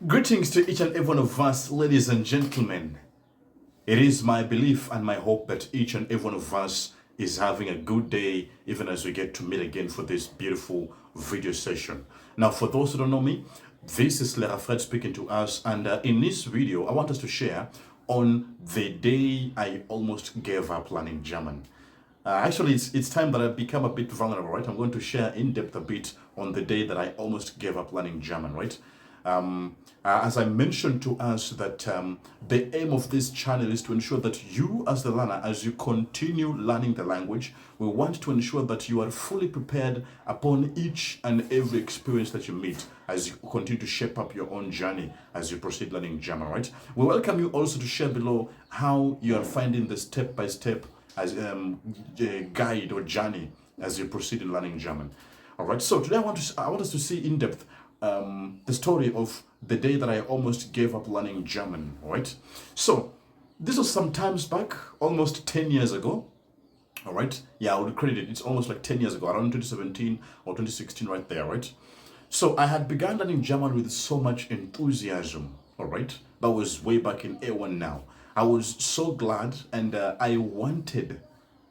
Greetings to each and every one of us, ladies and gentlemen. It is my belief and my hope that each and every one of us is having a good day, even as we get to meet again for this beautiful video session. Now, for those who don't know me, this is Lera Fred speaking to us, and in this video, I want us to share on the day I almost gave up learning German. Actually, it's time that I become a bit vulnerable, right? I'm going to share in depth a bit on the day that I almost gave up learning German, right? As I mentioned to us that the aim of this channel is to ensure that you as the learner, as you continue learning the language, we want to ensure that you are fully prepared upon each and every experience that you meet as you continue to shape up your own journey as you proceed learning German, right? We welcome you also to share below how you are finding the step-by-step as guide or journey as you proceed in learning German. All right, so today I want us to see in depth the story of the day that I almost gave up learning German, right? So this was some times back, almost 10 years ago, all right? Yeah, I would credit it. It's almost like 10 years ago, around 2017 or 2016, right there, right? So I had begun learning German with so much enthusiasm, all right? That was way back in A1 now. I was so glad and I wanted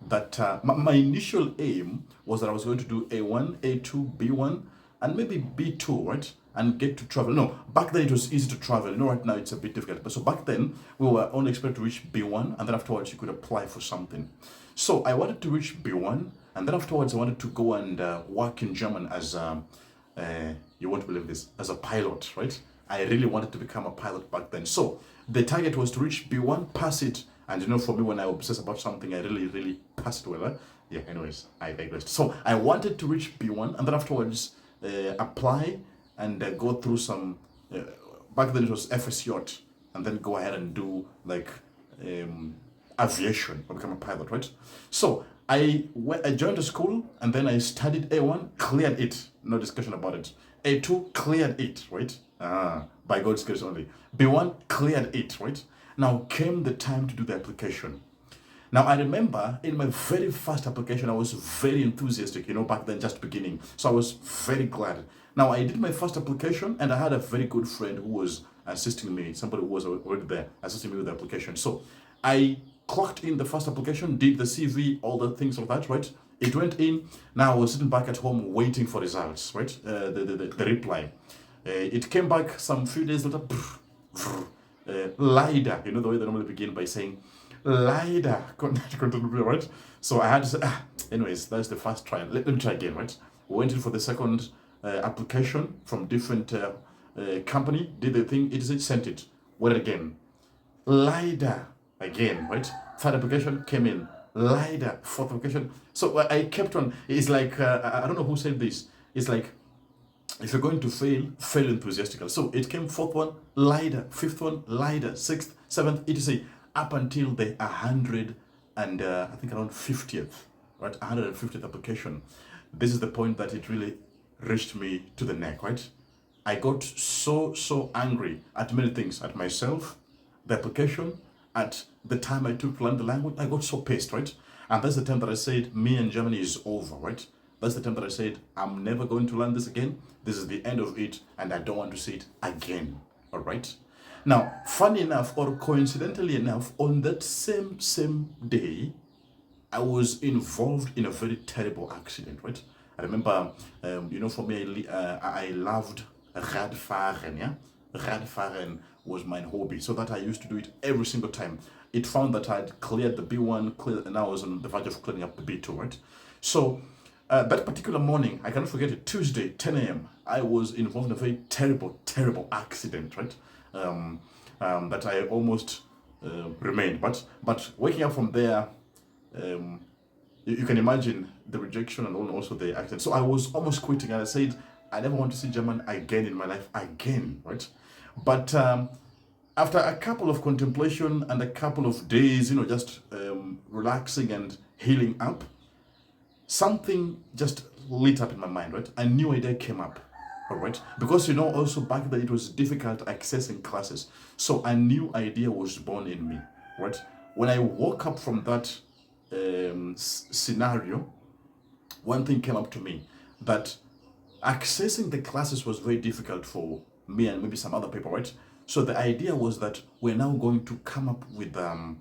that my initial aim was that I was going to do A1, A2, B1, and maybe B2, right? And get to travel. No, back then it was easy to travel. You know, right now it's a bit difficult. But so back then we were only expected to reach B1, and then afterwards you could apply for something. So I wanted to reach B1, and then afterwards I wanted to go and work in German as you won't believe this, as a pilot, right? I really wanted to become a pilot back then. So the target was to reach B1, pass it, and you know, for me, when I obsess about something, I really pass it well. Yeah, anyways, I digressed. So I wanted to reach B1, and then afterwards apply and go through some, back then it was FSJ, and then go ahead and do like aviation or become a pilot, right? So I joined the school, and then I studied A1, cleared it, no discussion about it. A2, cleared it, right? By God's grace only. B1, cleared it, right? Now came the time to do the application. Now I remember in my very first application, I was very enthusiastic, you know, back then just beginning. So I was very glad. Now I did my first application, and I had a very good friend who was assisting me, somebody who was already there assisting me with the application. So I clocked in the first application, did the CV, all the things like that, right? It went in. Now I was sitting back at home waiting for results, right? The reply. It came back some few days later. Leider, you know the way they normally begin by saying leider, right? So I had to say, anyways, that's the first try. Let me try again, right? Went in for the second application from different company, did the thing, it sent it, went again. Leider, again, right? Third application came in. Leider, fourth application. So I kept on. It's like, I don't know who said this. It's like, if you're going to fail, fail enthusiastically. So it came fourth one, leider, fifth one, leider, sixth, seventh, etc. Up until the 100 and I think around 50th, right? 150th application. This is the point that it really reached me to the neck, right? I got so angry at many things, at myself, the application, at the time I took to learn the language. I got so pissed, right? And that's the time that I said, me and Germany is over, right? That's the time that I said, I'm never going to learn this again. This is the end of it, and I don't want to see it again, all right? Now, funny enough, or coincidentally enough, on that same day, I was involved in a very terrible accident, right? I remember, you know, for me, I loved Radfahren, yeah? Radfahren was my hobby, so that I used to do it every single time. It found that I'd cleared the B1, and I was on the verge of clearing up the B2, right? So that particular morning, I cannot forget it, Tuesday, 10 a.m., I was involved in a very terrible accident, right? That I almost remained. But waking up from there, you can imagine the rejection and also the accident. So I was almost quitting, and I said, I never want to see German again in my life, again, right? But after a couple of contemplation and a couple of days, you know, just relaxing and healing up, something just lit up in my mind, right? A new idea came up, all right? Because, you know, also back then it was difficult accessing classes. So a new idea was born in me, right? When I woke up from that scenario, one thing came up to me, that accessing the classes was very difficult for me and maybe some other people, right? So the idea was that we're now going to come up with a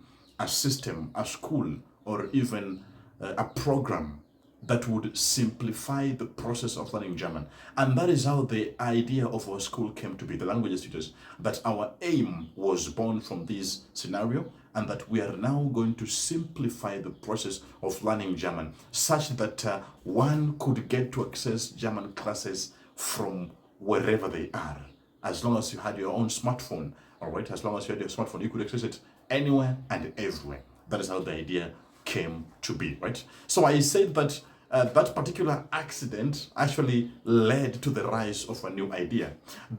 system, a school, or even a program that would simplify the process of learning German. And that is how the idea of our school came to be, the language institutes, that our aim was born from this scenario, and that we are now going to simplify the process of learning German such that one could get to access German classes from wherever they are. As long as you had your own smartphone, all right, as long as you had your smartphone, you could access it anywhere and everywhere. That is how the idea came to be, right? So I said that that particular accident actually led to the rise of a new idea.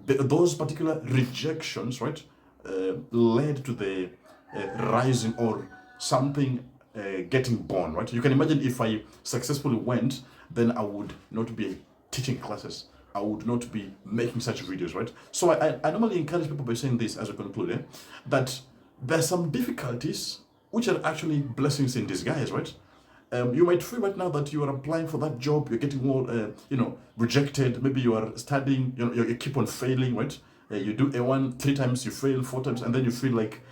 Those particular rejections, right, led to the rising or something getting born, right? You can imagine if I successfully went, then I would not be teaching classes. I would not be making such videos, right? So I normally encourage people by saying this as a conclusion, that there's some difficulties which are actually blessings in disguise, right? You might feel right now that you are applying for that job, you're getting all, rejected. Maybe you are studying, you keep on failing, right? You do A1 3 times, you fail 4 times, and then you feel like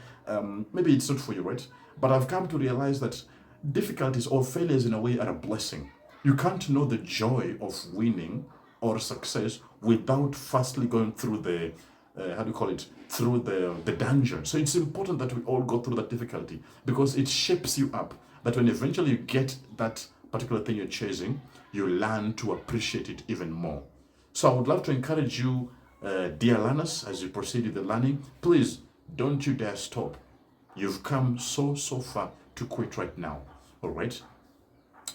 maybe it's not for you, right? But I've come to realize that difficulties or failures in a way are a blessing. You can't know the joy of winning or success without firstly going through the through the dungeon. So it's important that we all go through that difficulty, because it shapes you up, that when eventually you get that particular thing you're chasing, you learn to appreciate it even more. So I would love to encourage you, dear learners, as you proceed with the learning, please don't you dare stop. You've come so far to quit right now. All right.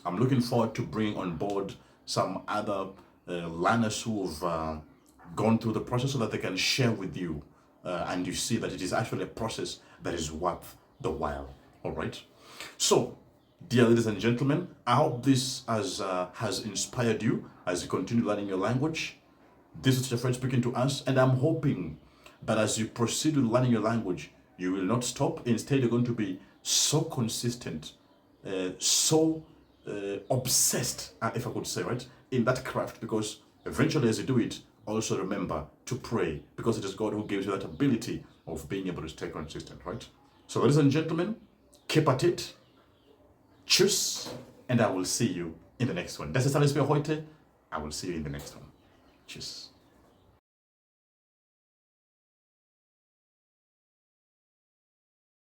I'm looking forward to bring on board some other learners who have gone through the process, so that they can share with you, and you see that it is actually a process that is worth the while. All right. So, dear ladies and gentlemen, I hope this has inspired you as you continue learning your language. This is your friend speaking to us, and I'm hoping that as you proceed with learning your language, you will not stop. Instead, you're going to be so consistent, so obsessed, if I could say, right, in that craft, because eventually as you do it, also remember to pray, because it is God who gives you that ability of being able to stay consistent, right? So ladies and gentlemen, keep at it, tschüss, and I will see you in the next one. Das ist alles für heute. I will see you in the next one. Tschüss.